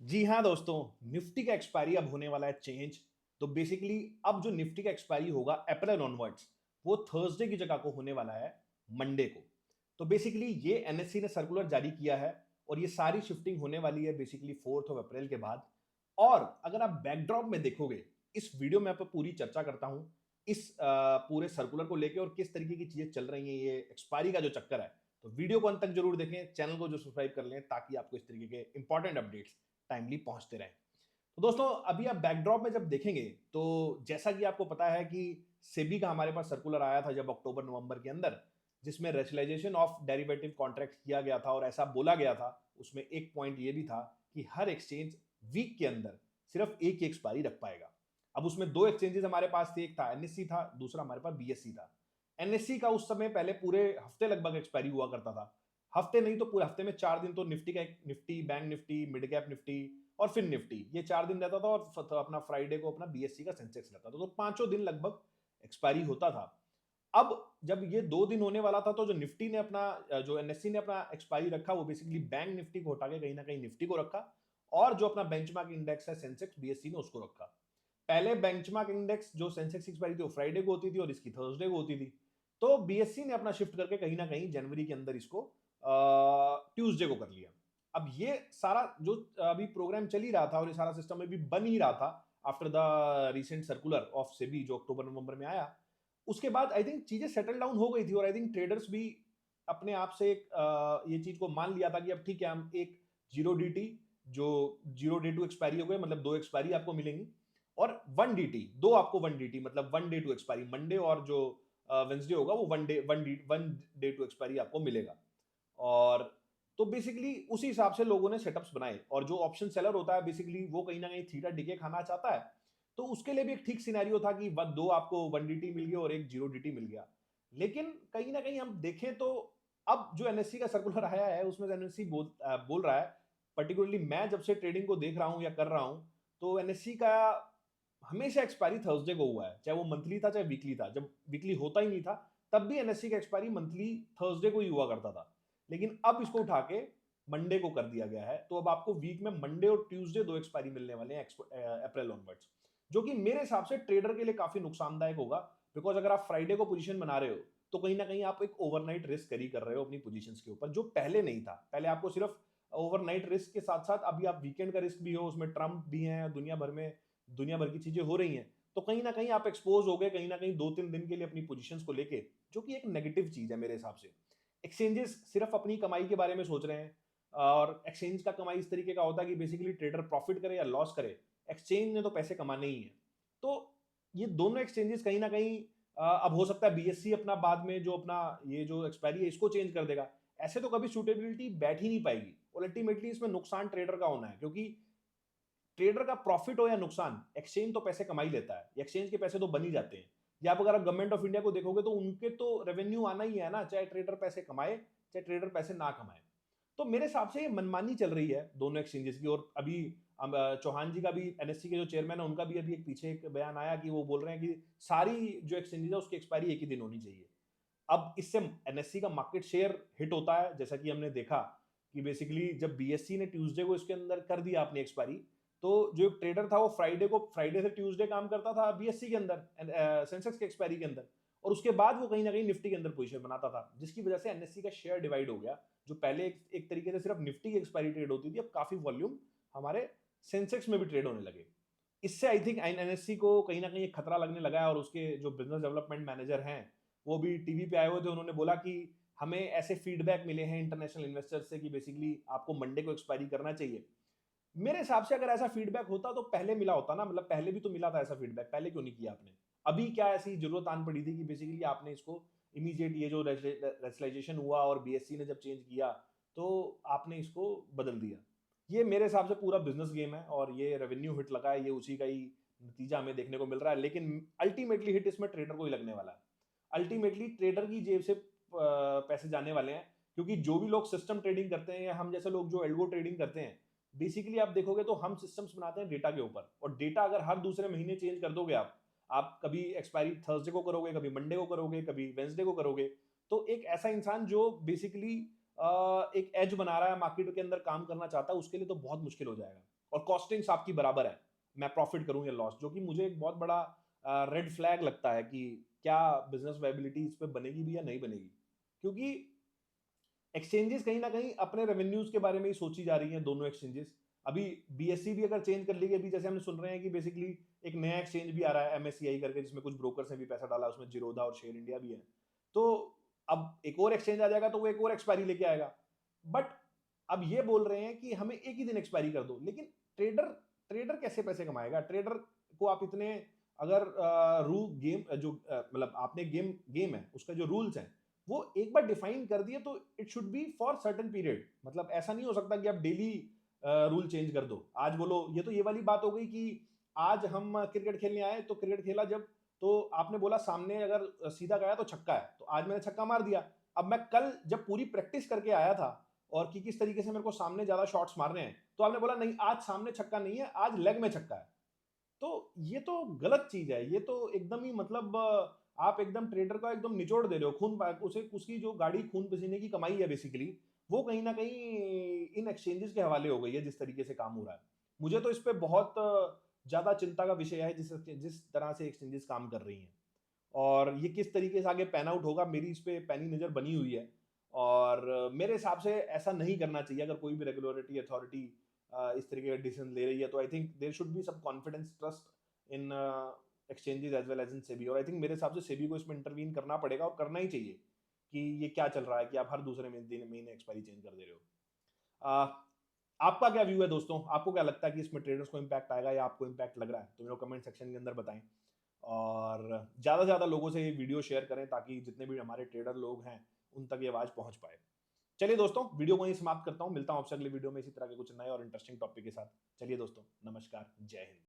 जी हाँ दोस्तों, निफ्टी का एक्सपायरी अब होने वाला है चेंज। तो बेसिकली अब जो निफ्टी का एक्सपायरी होगा अप्रैल ऑनवर्ड्स, वो थर्सडे की जगह को होने वाला है मंडे को। तो बेसिकली ये एनएससी ने सर्कुलर जारी किया है और ये सारी शिफ्टिंग होने वाली है बेसिकली 4 ऑफ अप्रैल के बाद। और अगर आप बैकड्रॉप में देखोगे, इस वीडियो में आप पूरी चर्चा करता हूं इस पूरे सर्कुलर को लेके और किस तरीके की चीजें चल रही हैं ये एक्सपायरी का जो चक्कर है। तो वीडियो को अंत तक जरूर देखें, चैनल को जो सब्सक्राइब कर लें ताकि आपको इस तरीके के इंपॉर्टेंट अपडेट्स टाइमली पहुंचते रहें। तो दोस्तों अभी आप बैकड्रॉप में जब देखेंगे तो जैसा कि आपको पता है कि सेबी का हमारे पास सर्कुलर आया था जब अक्टूबर नवंबर के अंदर, जिसमें रेशनलाइजेशन ऑफ डेरिवेटिव कॉन्ट्रैक्ट किया गया था और ऐसा बोला गया था। उसमें एक पॉइंट ये भी था कि हर एक्सचेंज वीक के अंदर सिर्फ एक ही एक्सपायरी रख पाएगा। अब उसमें दो एक्सचेंजेस हमारे पास थे, एक था एनएससी था, दूसरा हमारे पास बीएससी था। एनएससी का उस समय पहले पूरे हफ्ते लगभग एक्सपायरी हुआ करता था। हफ्ते नहीं तो पूरे हफ्ते में 4 दिन तो निफ्टी का Nifty, bank Nifty, mid cap Nifty और फिर निफ्टी, ये 4 दिन रहता था। और अपना फ्राइडे को अपना बीएससी का सेंसेक्स रहता था। तो पांचों दिन लगभग एक्सपायरी होता था। अब जब ये 2 दिन होने वाला था तो जो निफ्टी ने अपना जो एनएससी ने अपना एक्सपायरी रखा वो बेसिकली बैंक निफ्टी को हटा के कहीं ना कहीं निफ्टी को रखा। और जो अपना बेंचमार्क इंडेक्स है सेंसेक्स बीएससी ने उसको रखा। पहले बेंचमार्क इंडेक्स जो सेंसेक्स की एक्सपायरी थी वो फ्राइडे को होती थी और इसकी थर्सडे को होती थी। तो बीएससी ने अपना शिफ्ट करके कहीं ना कहीं जनवरी के अंदर इसको ट्यूसडे को कर लिया। अब ये सारा जो अभी प्रोग्राम चल ही रहा था और ये सारा सिस्टम अभी बन ही रहा था after the recent circular of SEBI जो अक्टूबर नवंबर में आया। उसके बाद आई थिंक चीजें सेटल डाउन हो गई थी और आई थिंक ट्रेडर्स भी अपने आप से ये चीज को मान लिया था कि अब ठीक है, हम एक जीरो डी जो जीरो डे टू एक्सपायरी हो गए, मतलब दो एक्सपायरी आपको मिलेंगी। और वन डी दो आपको वन डी मतलब one day to expiry, Monday और जो वेंसडे होगा वो वन डे टू एक्सपायरी आपको मिलेगा। और तो बेसिकली उसी हिसाब से लोगों ने सेटअप्स बनाए। और जो ऑप्शन सेलर होता है बेसिकली वो कहीं ना कहीं थीटा डीके खाना चाहता है। तो उसके लिए भी एक ठीक सिनेरियो था कि दो आपको वन डीटी मिल गया और एक जीरो डीटी मिल गया। लेकिन कहीं ना कहीं हम देखें तो अब जो एनएससी का सर्कुलर आया है उसमें एनएससी बोल रहा है, पर्टिकुलरली मैं जब से ट्रेडिंग को देख रहा हूं या कर रहा हूं, तो एनएससी का हमेशा एक्सपायरी थर्सडे को हुआ है, चाहे वो मंथली था चाहे वीकली था। जब वीकली होता ही नहीं था तब भी एनएससी का एक्सपायरी मंथली थर्सडे को ही हुआ करता था। लेकिन अब इसको उठा के मंडे को कर दिया गया है। तो अब आपको वीक में मंडे और ट्यूसडे दो एक्सपायरी मिलने वाले हैं अप्रैल ऑनवर्ड्स, जो कि मेरे हिसाब से ट्रेडर के लिए काफी नुकसानदायक होगा। बिकॉज अगर आप फ्राइडे को पोजीशन बना रहे हो तो कहीं ना कहीं आप एक ओवरनाइट रिस्क करी कर रहे हो अपनी पोजीशंस के ऊपर, जो पहले नहीं था। पहले आपको सिर्फ ओवरनाइट रिस्क के साथ साथ अभी आप वीकेंड का रिस्क भी हो, उसमें ट्रम्प भी है, दुनिया भर की चीजें हो रही हैं। तो कहीं ना कहीं आप एक्सपोज हो गए कहीं ना कहीं 2-3 दिन के लिए अपनी पोजीशंस को लेके, जो कि एक नेगेटिव चीज है मेरे हिसाब से। एक्सचेंजेस सिर्फ अपनी कमाई के बारे में सोच रहे हैं। और एक्सचेंज का कमाई इस तरीके का होता है कि बेसिकली ट्रेडर प्रॉफिट करे या लॉस करे, एक्सचेंज ने तो पैसे कमाने ही है। तो ये दोनों एक्सचेंजेस कहीं ना कहीं अब हो सकता है बीएससी अपना बाद में जो अपना ये जो एक्सपायरी है इसको चेंज कर देगा। ऐसे तो कभी सूटेबिलिटी बैठ ही नहीं पाएगी और अल्टीमेटली इसमें नुकसान ट्रेडर का होना है, क्योंकि ट्रेडर का प्रॉफिट हो या नुकसान, एक्सचेंज तो पैसे कमा ही लेता है, एक्सचेंज के पैसे तो बन ही जाते हैं। या आप अगर आप गवर्नमेंट ऑफ इंडिया को देखोगे तो उनके तो रेवेन्यू आना ही है ना, चाहे ट्रेडर पैसे कमाए चाहे ट्रेडर पैसे ना कमाए। तो मेरे हिसाब से ये मनमानी चल रही है दोनों एक्सचेंजेस की। और अभी चौहान जी का भी, एनएससी के जो चेयरमैन है उनका भी अभी एक पीछे एक बयान आया कि वो बोल रहे हैं कि सारी जो एक्सचेंजेस है उसकी एक्सपायरी एक ही दिन होनी चाहिए। अब इससे एनएससी का मार्केट शेयर हिट होता है, जैसा कि हमने देखा कि बेसिकली जब बीएससी ने ट्यूसडे को इसके अंदर कर दिया अपनी एक्सपायरी, तो जो एक ट्रेडर था वो फ्राइडे से ट्यूसडे काम करता था बीएससी के अंदर सेंसेक्स के एक्सपायरी के अंदर। और उसके बाद वो कहीं ना कहीं निफ्टी के अंदर पोजीशन बनाता था, जिसकी वजह से एनएससी का शेयर डिवाइड हो गया। जो पहले एक तरीके से सिर्फ निफ्टी की एक्सपायरी ट्रेड होती थी, अब काफी वॉल्यूम हमारे सेंसेक्स में भी ट्रेड होने लगे। इससे आई थिंक एनएससी को कहीं ना कहीं एक खतरा लगने लगा है। और उसके जो बिजनेस डेवलपमेंट मैनेजर हैं वो भी टीवी पे आए हुए थे, उन्होंने बोला कि हमें ऐसे फीडबैक मिले हैं इंटरनेशनल इन्वेस्टर्स से कि बेसिकली आपको मंडे को एक्सपायरी करना चाहिए। मेरे हिसाब से अगर ऐसा फीडबैक होता तो पहले मिला होता ना, मतलब पहले भी तो मिला था ऐसा फीडबैक, पहले क्यों नहीं किया आपने? अभी क्या ऐसी जरूरत आन पड़ी थी कि बेसिकली आपने इसको इमीडिएट, ये जो रेशनलाइजेशन हुआ और बीएससी ने जब चेंज किया तो आपने इसको बदल दिया? ये मेरे हिसाब से पूरा बिजनेस गेम है और ये रेवेन्यू हिट लगा है, ये उसी का ही नतीजा हमें देखने को मिल रहा है। लेकिन अल्टीमेटली हिट इसमें ट्रेडर को ही लगने वाला है। अल्टीमेटली ट्रेडर की जेब से पैसे जाने वाले हैं। क्योंकि जो भी लोग सिस्टम ट्रेडिंग करते हैं या हम जैसे लोग जो एल्गो ट्रेडिंग करते हैं, बेसिकली आप देखोगे तो हम सिस्टम्स बनाते हैं डेटा के ऊपर। और डेटा अगर हर दूसरे महीने चेंज कर दोगे आप कभी एक्सपायरी थर्सडे को करोगे, कभी मंडे को करोगे, कभी वेंसडे को करोगे, तो एक ऐसा इंसान जो बेसिकली एक एज बना रहा है, मार्केट के अंदर काम करना चाहता है, उसके लिए तो बहुत मुश्किल हो जाएगा। और कॉस्टिंग्स आपकी बराबर है, मैं प्रॉफिट करूं या लॉस, जो कि मुझे एक बहुत बड़ा रेड फ्लैग लगता है कि क्या बिजनेस वायबिलिटी इस पे बनेगी भी या नहीं बनेगी। क्योंकि एक्सचेंजेस कहीं ना कहीं अपने रेवेन्यूज के बारे में ही सोची जा रही हैं, दोनों एक्सचेंजेस। अभी बीएससी भी अगर चेंज कर ली गई, अभी जैसे हम सुन रहे हैं कि बेसिकली एक नया एक्सचेंज भी आ रहा है एमएससीआई करके, जिसमें कुछ ब्रोकर्स ने भी पैसा डाला, उसमें जिरोधा और शेयर इंडिया भी है। तो अब एक और एक्सचेंज आ जाएगा तो वो एक और एक्सपायरी लेके आएगा। बट अब ये बोल रहे हैं कि हमें एक ही दिन एक्सपायरी कर दो, लेकिन ट्रेडर ट्रेडर कैसे पैसे कमाएगा? ट्रेडर को आप इतने, अगर रूल गेम जो मतलब आपने गेम गेम है उसका जो रूल्स है वो एक बार डिफाइन कर दिए तो it should be for certain period. मतलब ऐसा नहीं हो सकता कि आप डेली रूल चेंज कर दो। आज बोलो, ये तो ये वाली बात हो गई कि आज हम क्रिकेट खेलने आए तो क्रिकेट खेला जब, तो आपने बोला सामने अगर सीधा गया तो छक्का है, तो आज मैंने छक्का मार दिया। अब मैं कल जब पूरी प्रैक्टिस करके आया था और कि किस तरीके से मेरे को सामने ज्यादा शॉट्स मारने हैं, तो आपने बोला नहीं आज सामने छक्का नहीं है, आज लेग में छक्का है। तो ये तो गलत चीज है, ये तो एकदम ही मतलब आप एकदम ट्रेडर का एकदम निचोड़ दे रहे हो। उसे उसकी जो गाड़ी खून पसीने की कमाई है बेसिकली, वो कहीं ना कहीं इन एक्सचेंजेस के हवाले हो गई है, जिस तरीके से काम हो रहा है। मुझे तो इस पे बहुत ज्यादा चिंता का विषय है, जिस तरह से एक्सचेंजेस काम कर रही हैं। और ये किस तरीके से आगे पैन आउट होगा, मेरी इस पे पैनी नजर बनी हुई है। और मेरे हिसाब से ऐसा नहीं करना चाहिए। अगर कोई भी रेगुलेटरी अथॉरिटी इस तरीके का डिसीजन ले रही है, तो I think there should be some confidence, trust in exchanges as well as in SEBI. और आई थिंक मेरे हिसाब से सेबी को इसमें इंटरवीन करना पड़ेगा, और करना ही चाहिए कि ये क्या चल रहा है कि आप हर दूसरे महीने एक्सपायरी चेंज कर दे रहे हो। अ, आपका क्या व्यू है दोस्तों? आपको क्या लगता है कि इसमें ट्रेडर्स को इम्पैक्ट आएगा या आपको इम्पैक्ट लग रहा है? तो मेरे को कमेंट सेक्शन के अंदर बताएं। और ज़्यादा से ज़्यादा लोगों से ये वीडियो शेयर करें, ताकि जितने भी हमारे ट्रेडर लोग हैं उन तक ये आवाज़ पहुंच पाए। चलिए दोस्तों, वीडियो को यहीं समाप्त करता हूं। मिलता हूं आपसे अगले वीडियो में इसी तरह के कुछ नए और इंटरेस्टिंग टॉपिक के साथ। चलिए दोस्तों, नमस्कार, जय हिंद।